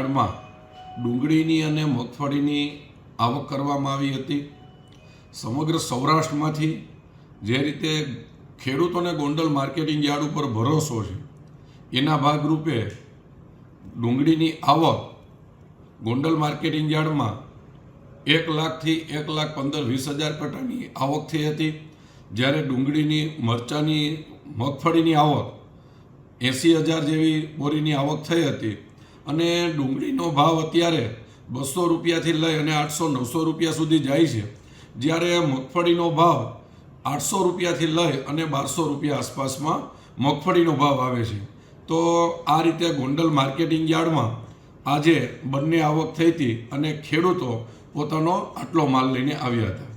યાર્ડમાં ડુંગળીની અને મગફળીની આવક કરવામાં આવી હતી। સમગ્ર સૌરાષ્ટ્રમાંથી જે રીતે ખેડૂતોને ગોંડલ માર્કેટિંગ યાર્ડ ઉપર ભરોસો છે એના ભાગરૂપે ડુંગળીની આવક ગોંડલ માર્કેટિંગ યાર્ડમાં 1 લાખથી 1,15,20,000 કટ્ટાની આવક થઈ હતી। જ્યારે ડુંગળીની મરચાંની મગફળીની આવક 80,000 જેવી બોરીની આવક થઈ હતી અને ડુંગળીનો ભાવ અત્યારે 200 રૂપિયાથી લઈ અને 800-900 રૂપિયા સુધી જાય છે, જ્યારે મગફળીનો ભાવ 800 રૂપિયાથી લઈ અને 1200 રૂપિયા આસપાસમાં મગફળીનો ભાવ આવે છે। તો આ રીતે ગોંડલ માર્કેટિંગ યાર્ડમાં આજે બંને આવક થઈ હતી અને ખેડૂતો પોતાનો આટલો માલ લઈને આવ્યા હતા।